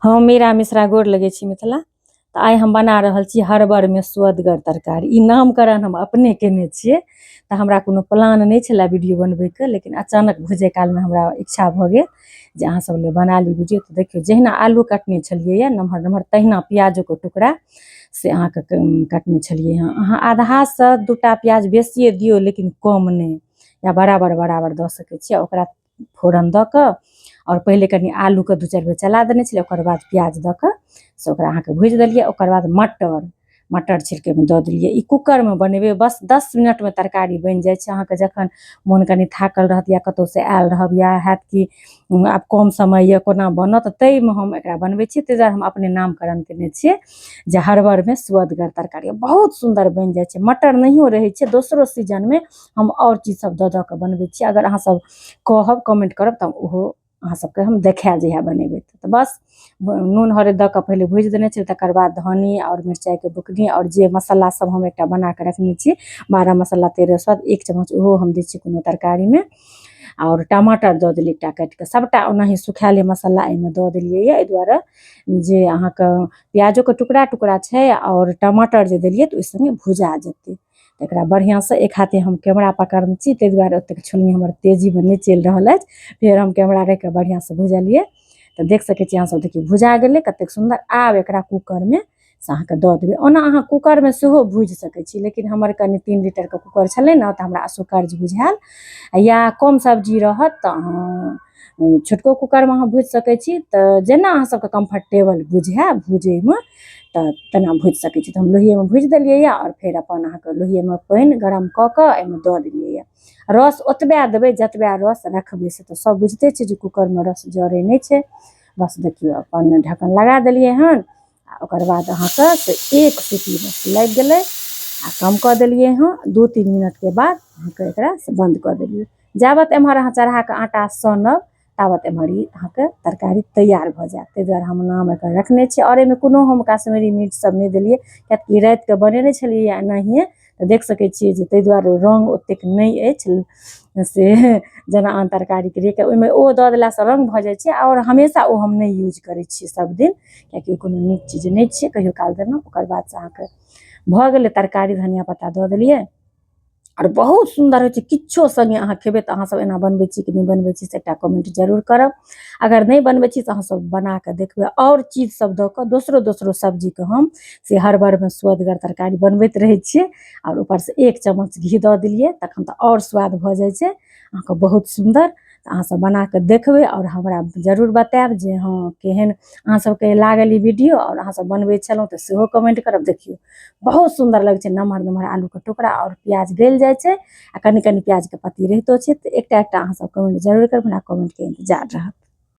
हम मीरा मिश्रा गोर लगे छी मिथिला। तो आइ हम बना रहल छी हरबर में स्वदगर तरकारी। ई नामकरण हम अपने केने छियै। तो हमरा कोनो प्लान नहीं छला वीडियो बनबे के, लेकिन अचानक भुजे काल में हमरा इच्छा भ गेल जे अहाँ सब ले बना ली वीडियो। तो देखियो जहिना आलू कटने छलिए नमहर नमहर तहिना प्याजो के टुकड़ा से अहाँ के कटने छलिए हँ। अहाँ आधा से दूटा प्याज बेसिए दियो, लेकिन कम नहीं, या बराबर बराबर द सकै छी। ओकरा फोरन द क और पहले कनी आलू के 2-4 बेर चला देने छलिए, ओकर बाद प्याज द क से ओकरा अहाँ के भूज देलिए। ओकर बाद मटर छिलके में द देलिए। ई कुकर में बनेबे, बस 10 मिनट में तरकारी बन जाय छै। अहाँ के जखन मोन कनी थाकल रहत या कतौ से आयल रहब, या हैत कि आब कम समय या कोना बनत, तै में हम एकरा बनबै छी। तै दुआरे हम अपने नामकरण केने छियै जे हरबर में स्वदगर तरकारी। बहुत सुंदर बन जाय छै। मटर नहियो रहै छै, दोसरो सीजन में हम और चीज सब द के बनबै छी। अगर अहाँ सब कहब, कमेंट करब त ओहो अहाँ सबके हम देखाए जहिया बनेबै। तो बस नून हरदि द के पहले भूज देने छी, तकर बाद धनी और मिरचाई के बुकनी और जे मसाला सब हम एकटा बना के रखने छी, 12 मसाला 13 स्वाद, 1 चम्मच ओहो हम दै छी कोनो तरकारी में। और टमाटर द देलिए एकटा काटि के, सबटा ओनाही सुखाले मसाला एमे द देलिए ये। एहि दुआरे जे अहाँ के प्याजो के टुकड़ा टुकड़ा छै और टमाटर जे देलिए त ओइ संगे भुजा जेतै। एकरा बढ़िया से एक हाथे हम कैमरा पकड़ने छी, तै दुआरे ओतेक छुनी हमर तेजी में नहीं चलि रहल अछि। फिर हम कैमरा रख के बढ़िया से भुजलिए। तो देख सकै छी अहाँ सब, देखिए भुजा गेलै कतेक सुंदर। आब एकरा कुकर में से अहाँ के द देबै। ओना अहाँ कुकर में सेहो भूज सकै छी, लेकिन हमर कनी 3 लीटर के कुकर छलै न, त हमरा असुकर्ज बुझायल। या कम सब्जी रहत त अहाँ छोटको कुकर में अहाँ भूज सकै छी। त जेना अहाँ सबके कम्फर्टेबल बुझाय भूजै में, त तेना भूज सकै छी। त हम लोहिए में भूज देलिए ये, और फेर अपन अहाँ के लोहिए में पानी गरम क के एमे द देलिए ये। रस ओतबे देबै जतबे रस रखबै। से तो सब बुझते छी जे कुकर में रस जरै नहीं छै। बस देखियो अपन ढक्कन लगा देलिए हन। आ ओकर बाद अहाँ के से 1 सीटी बस लग गेलै आ कम क देलिए हँ। 2-3 मिनट के बाद अहाँ के एकरा से बंद क देलिए। जाबत एम्हर अहाँ चढ़ा के आटा सनब, ताबत एम्हर ई अहाँ के तरकारी तैयार भ जायत। तै दुआरे हम नाम एकर रखने छी। और एमे कोनो हम कश्मीरी मिर्च सब नहीं देलिए, कियाकि रात के बनेने छलिए एनाहिए। तो देख सकै छियै जे तै दुआरे रंग ओतेक नहीं अछि से जेना आन तरकारी के रहै। ओइमे ओ द देला से रंग भ जाय छै, और हमेशा ओ हम नहीं यूज करै छियै सब दिन, कियाकि ओ कोनो नीक चीज नहीं छियै। कहियो काल देलहुँ। ओकर बाद से अहाँ के भ गेलै तरकारी, धनिया पत्ता द देलिए। और बहुत सुंदर होइ छै। किच्छो संगे अहाँ खेबै त अहाँ सब एना बनबै छी कि नहीं बनबै छी से एकटा कमेंट जरूर करब। अगर नहीं बनबै छी त अहाँ सब बना के देखबै। और चीज सब द के दोसरो सब्जी के हम से हरबर में स्वदगर तरकारी बनबैत रहै छियै। और ऊपर से 1 चम्मच घी द देलिए, तखन त और स्वाद भ जाय छै अहाँ के बहुत सुंदर। अहाँ सब बना के देखबै और हमरा जरूर बताएब जे हाँ केहन अहाँ सबके लागल ई वीडियो। और अहाँ सब बनबै छलहुँ त सेहो कमेंट करब। देखियो बहुत सुंदर लगै छै। नमहर नमहर आलू के टुकड़ा और प्याज गल जाय छै, आ कनी कनी प्याज के पत्ती रहितो छै। त एकटा एकटा अहाँ सब कमेंट जरूर करब। हमरा कमेंट के इंतजार रहत।